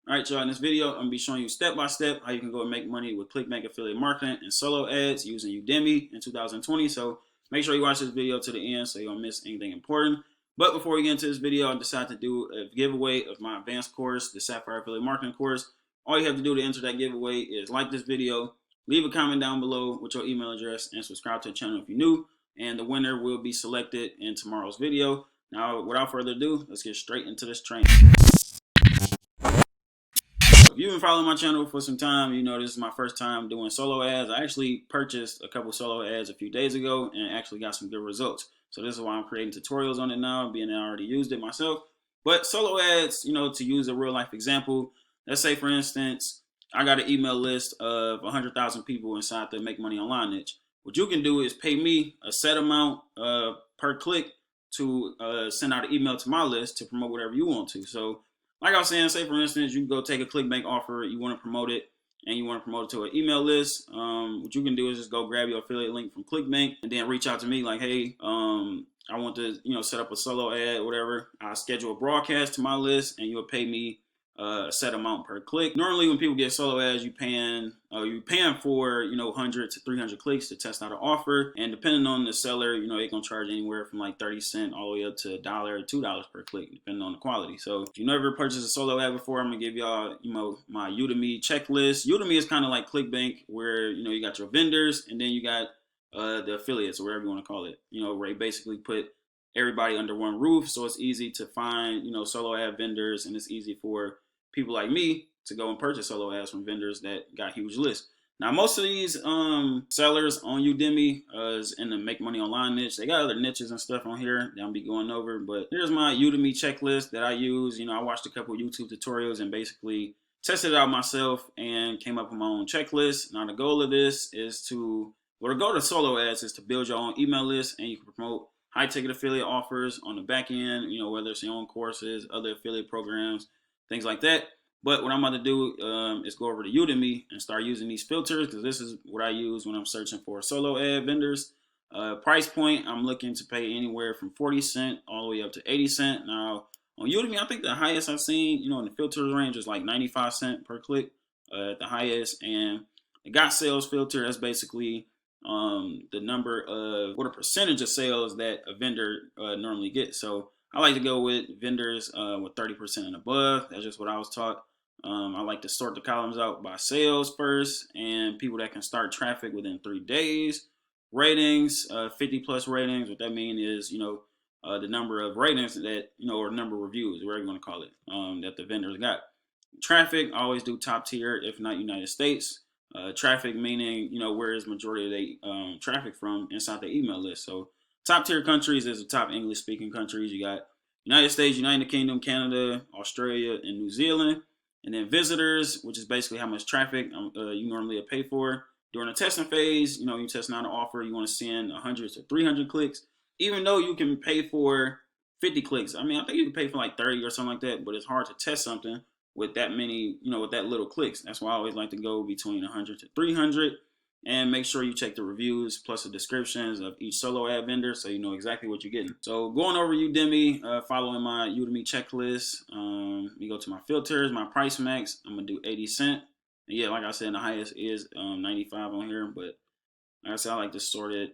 All right, y'all, in this video, I'm gonna be showing you step by step how you can go and make money with ClickBank affiliate marketing and solo ads using Udimi in 2020. So make sure you watch this video to the end so you don't miss anything important. But before we get into this video, I decided to do a giveaway of my advanced course, the Sapphire Affiliate Marketing course. All you have to do to enter that giveaway is like this video, leave a comment down below with your email address, and subscribe to the channel if you're new. And the winner will be selected in tomorrow's video. Now, without further ado, let's get straight into this training. If you've been following my channel for some time, you know this is my first time doing solo ads. I actually purchased a couple solo ads a few days ago and actually got some good results. So this is why I'm creating tutorials on it now, being that I already used it myself. But solo ads, to use a real life example, let's say for instance, I got an email list of 100,000 people inside the Make Money Online niche. What you can do is pay me a set amount per click to send out an email to my list to promote whatever you want to. So like I was saying, say for instance, you go take a ClickBank offer, you want to promote it, and you want to promote it to an email list. What you can do is just go grab your affiliate link from ClickBank and then reach out to me like, hey, I want to set up a solo ad, whatever. I'll schedule a broadcast to my list, and you'll pay me a set amount per click. Normally, when people get solo ads, you're paying for 100 to 300 clicks to test out an offer, and depending on the seller, they're gonna charge anywhere from like 30 cents all the way up to $1 or $2 per click, depending on the quality. So if you never purchased a solo ad before, I'm gonna give y'all my Udimi checklist. Udimi is kind of like ClickBank, where you got your vendors and then you got the affiliates, or whatever you want to call it. Where you basically put everybody under one roof, so it's easy to find solo ad vendors, and it's easy for people like me to go and purchase solo ads from vendors that got huge lists. Now, most of these sellers on Udimi is in the Make Money Online niche. They got other niches and stuff on here that I'll be going over, but here's my Udimi checklist that I use. I watched a couple YouTube tutorials and basically tested it out myself and came up with my own checklist. Now, the goal of this is to, the goal of solo ads is to build your own email list, and you can promote high ticket affiliate offers on the back end, whether it's your own courses, other affiliate programs, things like that. But what I'm about to do is go over to Udimi and start using these filters, because this is what I use when I'm searching for solo ad vendors. Price point, I'm looking to pay anywhere from 40 cents all the way up to 80 cents. Now, on Udimi, I think the highest I've seen, in the filters range is like 95 cents per click at the highest. And the got sales filter, that's basically the number of, what a percentage of sales that a vendor normally gets. So I like to go with vendors with 30% and above. That's just what I was taught. I like to sort the columns out by sales first, and people that can start traffic within 3 days. Ratings, 50 plus ratings. What that means is, the number of ratings that, or number of reviews, whatever you want to call it, that the vendors got. Traffic, I always do top tier, if not United States. Traffic meaning, where is majority of the traffic from inside the email list. So top tier countries is the top English speaking countries. You got United States, United Kingdom, Canada, Australia, and New Zealand. And then visitors, which is basically how much traffic you normally pay for. During the testing phase, you're testing out an offer, you want to send 100 to 300 clicks, even though you can pay for 50 clicks. I think you can pay for like 30 or something like that, but it's hard to test something with that many, with that little clicks. That's why I always like to go between 100 to 300. And make sure you check the reviews plus the descriptions of each solo ad vendor so you know exactly what you're getting. So going over Udimi, following my Udimi checklist, you go to my filters, my price max, I'm going to do 80 cents. And yeah, like I said, the highest is 95 on here, but like I said, I like to sort it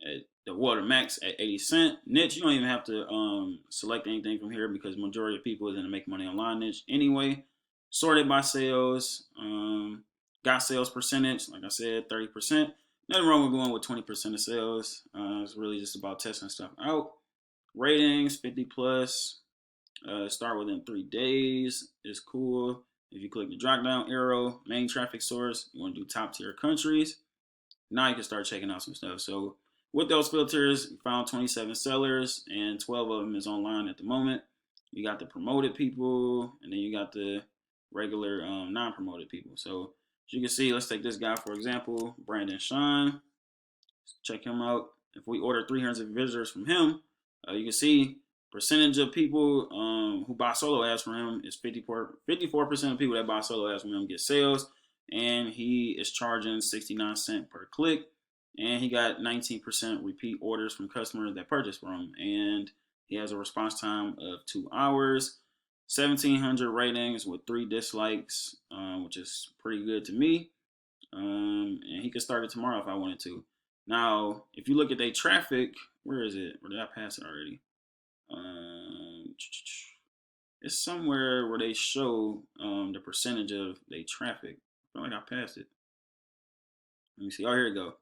at the max at 80 cents. Niche, you don't even have to select anything from here, because majority of people is in the Make Money Online niche anyway. Sorted by sales. Got sales percentage, like I said, 30%. Nothing wrong with going with 20% of sales. It's really just about testing stuff out. Ratings, 50 plus. Start within 3 days is cool. If you click the drop down arrow, main traffic source, you want to do top tier countries. Now you can start checking out some stuff. So with those filters, we found 27 sellers, and 12 of them is online at the moment. You got the promoted people, and then you got the regular non-promoted people. So as you can see, let's take this guy for example, Brandon Sean. Check him out. If we order 300 visitors from him, you can see percentage of people who buy solo ads from him is 54% of people that buy solo ads from him get sales, and he is charging 69 cents per click, and he got 19% repeat orders from customers that purchase from him, and he has a response time of 2 hours. 1,700 ratings with 3 dislikes, which is pretty good to me. And he could start it tomorrow if I wanted to. Now, if you look at their traffic, where is it? Or did I pass it already? It's somewhere where they show the percentage of their traffic. I feel like I passed it. Let me see. Oh, here we go.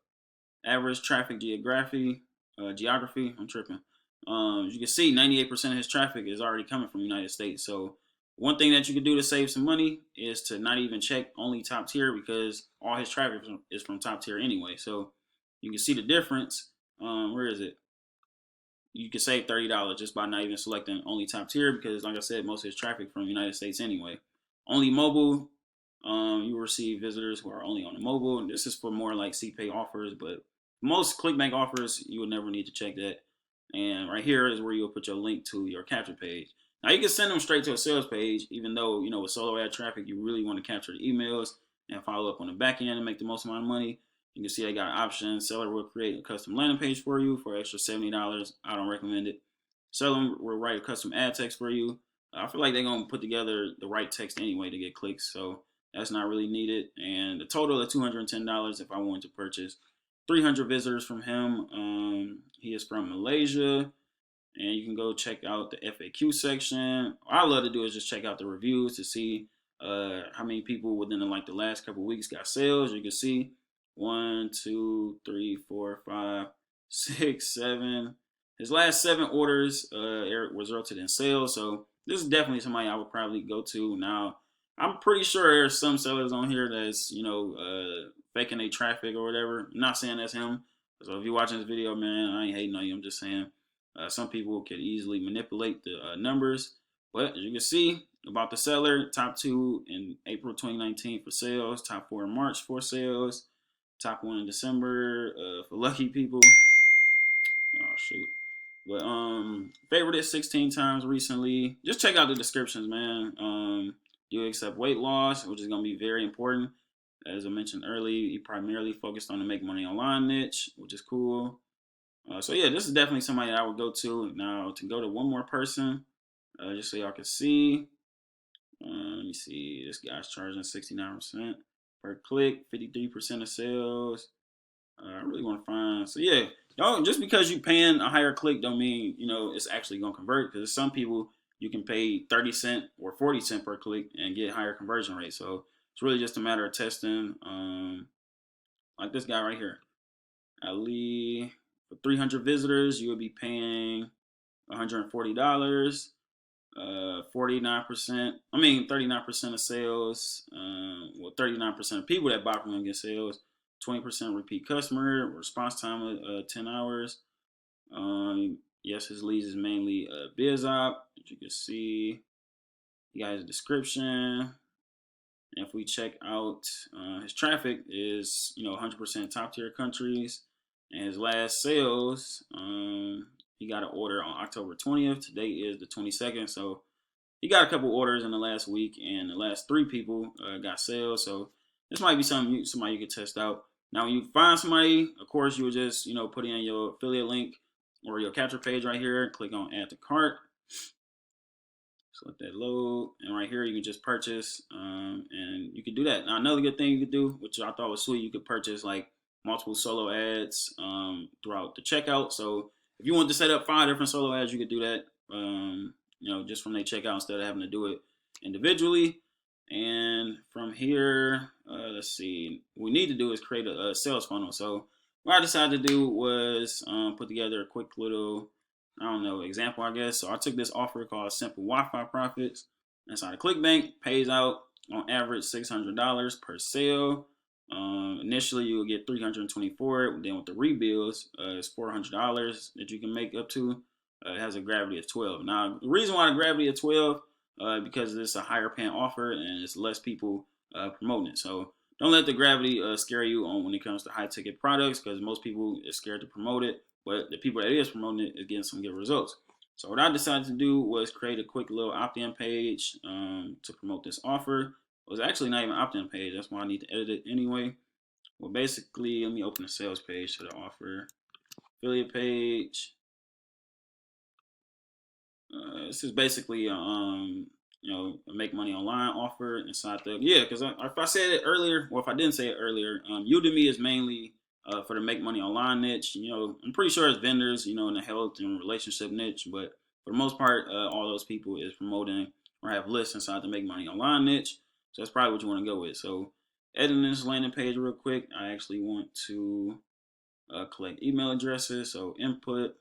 Average traffic geography. I'm tripping. As you can see, 98% of his traffic is already coming from the United States. So one thing that you can do to save some money is to not even check only top tier, because all his traffic is from top tier anyway. So you can see the difference. Where is it? You can save $30 just by not even selecting only top tier, because like I said, most of his traffic from the United States anyway. Only mobile, you will receive visitors who are only on the mobile. And this is for more like CPay offers, but most ClickBank offers, you would never need to check that. And right here is where you'll put your link to your capture page. Now you can send them straight to a sales page, even though, with solo ad traffic, you really want to capture the emails and follow up on the back end and make the most amount of money. You can see they got options. Seller will create a custom landing page for you for extra $70. I don't recommend it. Seller will write a custom ad text for you. I feel like they're going to put together the right text anyway to get clicks, so that's not really needed. And the total of $210 if I wanted to purchase 300 visitors from him. He is from Malaysia. And you can go check out the FAQ section. What I love to do is just check out the reviews to see how many people within the last couple weeks got sales. You can see 1, 2, 3, 4, 5, 6, 7. His last 7 orders resulted in sales. So this is definitely somebody I would probably go to. Now, I'm pretty sure there's some sellers on here that's faking their traffic or whatever. I'm not saying that's him. So if you're watching this video, man, I ain't hating on you. I'm just saying some people could easily manipulate the numbers. But as you can see about the seller, top 2 in April 2019 for sales, top 4 in March for sales, top 1 in December for lucky people. Oh shoot. But favorited 16 times recently. Just check out the descriptions, man. Do accept weight loss, which is gonna be very important. As I mentioned earlier, he primarily focused on the make money online niche, which is cool. So yeah, this is definitely somebody that I would go to. Now to go to one more person, just so y'all can see. Let me see. This guy's charging 69% per click, 53% of sales. I really want to find. So yeah, don't just because you paying a higher click don't mean it's actually gonna convert. Because some people you can pay 30 cents or 40 cents per click and get higher conversion rate. So it's really just a matter of testing. Like this guy right here, Ali. For 300 visitors, you would be paying $140. 49%. 39% of sales. 39% of people that buy from him get sales. 20% repeat customer. Response time of 10 hours. Yes, his leads is mainly BizOp. As you can see, you guys' description. And if we check out his traffic is 100% top tier countries. And his last sales, he got an order on October 20th. Today is the 22nd. So he got a couple orders in the last week, and the last 3 people got sales. So this might be somebody you could test out. Now, when you find somebody, of course, you would just put in your affiliate link or your capture page right here. Click on add to cart. Just let that load, and right here you can just purchase, and you can do that. Now, another good thing you could do, which I thought was sweet, you could purchase like multiple solo ads throughout the checkout. So if you want to set up 5 different solo ads, you could do that. Just from their checkout instead of having to do it individually. And from here, let's see, what we need to do is create a sales funnel. So what I decided to do was put together a quick little, example, I guess. So I took this offer called Simple Wi-Fi Profits. Inside of ClickBank, pays out on average $600 per sale. Initially, you will get $324. Then with the rebills, it's $400 that you can make up to. It has a gravity of 12. Now, the reason why the gravity of 12, because it's a higher paying offer and it's less people promoting it. So don't let the gravity scare you on when it comes to high ticket products, because most people are scared to promote it. But the people that is promoting it is getting some good results. So what I decided to do was create a quick little opt-in page to promote this offer. It was actually not even an opt-in page. That's why I need to edit it anyway. Well, basically, let me open the sales page to the offer. Affiliate page. This is basically make money online offer inside the, yeah, because if I said it earlier, or if I didn't say it earlier, Udemy is mainly for the make money online niche. I'm pretty sure it's vendors, in the health and relationship niche, but for the most part, all those people is promoting or have lists inside the make money online niche. So that's probably what you want to go with. So editing this landing page real quick, I actually want to collect email addresses. So input,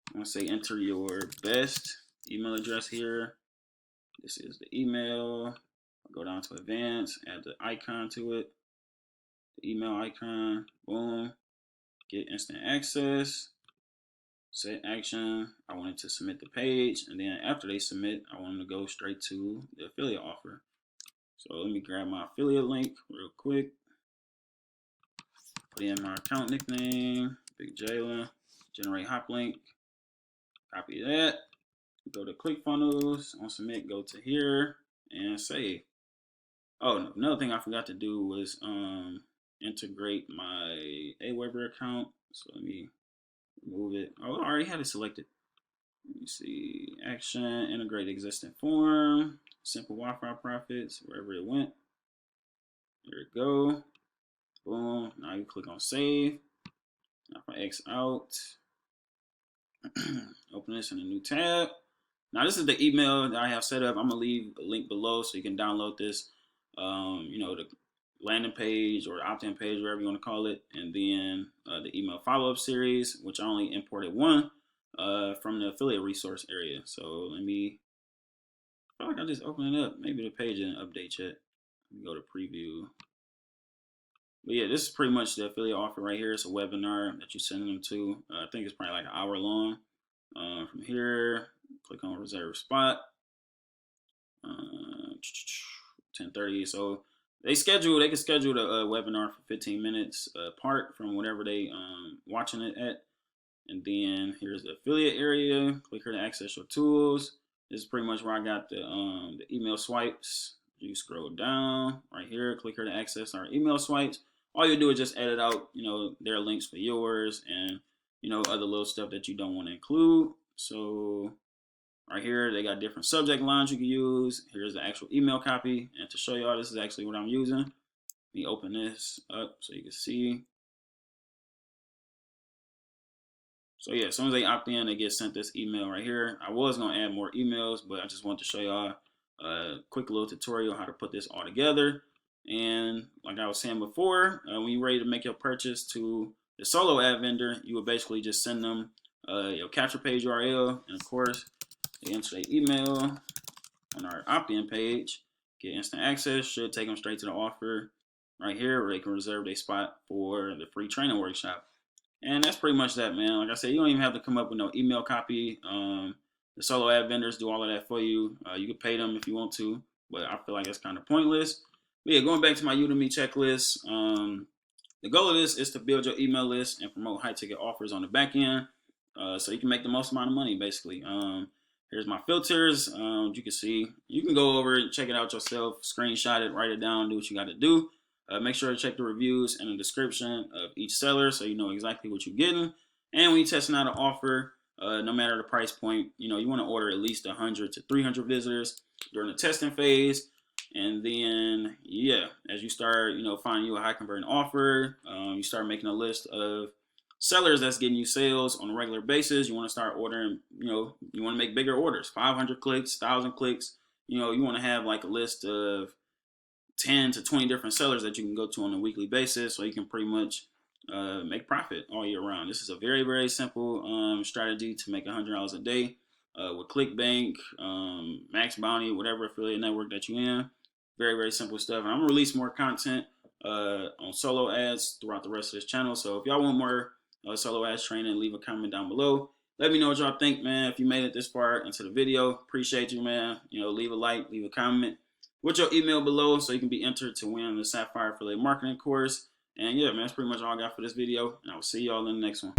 I'm gonna say enter your best email address here. This is the email. I'll go down to advanced, add the icon to it, the email icon, boom, get instant access, set action. I wanted to submit the page, and then after they submit, I want them to go straight to the affiliate offer. So let me grab my affiliate link real quick, put in my account nickname, Big Jalen, generate hop link, copy that, go to ClickFunnels, on submit, go to here, and save. Oh, another thing I forgot to do was integrate my Aweber account. So let me remove it. Oh, I already had it selected. Let me see. Action, integrate existing form, simple Wi-Fi profits, wherever it went. There we go. Boom. Now you click on save. Now if I X out, open this in a new tab. Now this is the email that I have set up. I'm gonna leave a link below so you can download this. The landing page or opt-in page, whatever you want to call it, and then the email follow-up series, which I only imported one from the affiliate resource area. So let me, I feel like I just opened it up. Maybe the page didn't update yet. Let me go to preview. But yeah, this is pretty much the affiliate offer right here. It's a webinar that you send them to. I think it's probably like an hour long. From here, click on reserve spot. 10:30. So they can schedule the webinar for 15 minutes apart from whatever they watching it at. And then here's the affiliate area. Click here to access your tools. This is pretty much where I got the email swipes. You scroll down right here, click here to access our email swipes. All you do is just edit out, their links for yours and, other little stuff that you don't want to include. So right here, they got different subject lines you can use. Here's the actual email copy. And to show y'all, this is actually what I'm using. Let me open this up so you can see. So yeah, as soon as they opt in, they get sent this email right here. I was gonna add more emails, but I just wanted to show y'all a quick little tutorial how to put this all together. And like I was saying before, when you're ready to make your purchase to the solo ad vendor, you would basically just send them your capture page URL, and of course, they enter their email on our opt-in page, get instant access, should take them straight to the offer right here where they can reserve their spot for the free training workshop. And that's pretty much that, man. Like I said, you don't even have to come up with no email copy. The solo ad vendors do all of that for you. You can pay them if you want to, but I feel like it's kind of pointless. But yeah, going back to my Udimi checklist, the goal of this is to build your email list and promote high ticket offers on the back end so you can make the most amount of money, basically. Here's my filters. You can see, you can go over and check it out yourself, screenshot it, write it down, do what you got to do. Make sure to check the reviews and the description of each seller so you know exactly what you're getting. And when you're testing out an offer, no matter the price point, you want to order at least 100 to 300 visitors during the testing phase. And then, yeah, as you start, finding you a high converting offer, you start making a list of sellers that's getting you sales on a regular basis. You want to start ordering, you want to make bigger orders, 500 clicks, 1,000 clicks. You want to have like a list of 10 to 20 different sellers that you can go to on a weekly basis so you can pretty much make profit all year round. This is a very, very simple strategy to make $100 a day with ClickBank, Max Bounty, whatever affiliate network that you're in. Very, very simple stuff. And I'm going to release more content on solo ads throughout the rest of this channel. So if y'all want more solo ads training, leave a comment down below. Let me know what y'all think, man. If you made it this far into the video, appreciate you, man. Leave a like, leave a comment with your email below so you can be entered to win the Sapphire Affiliate Marketing course. And yeah, man, that's pretty much all I got for this video. And I will see y'all in the next one.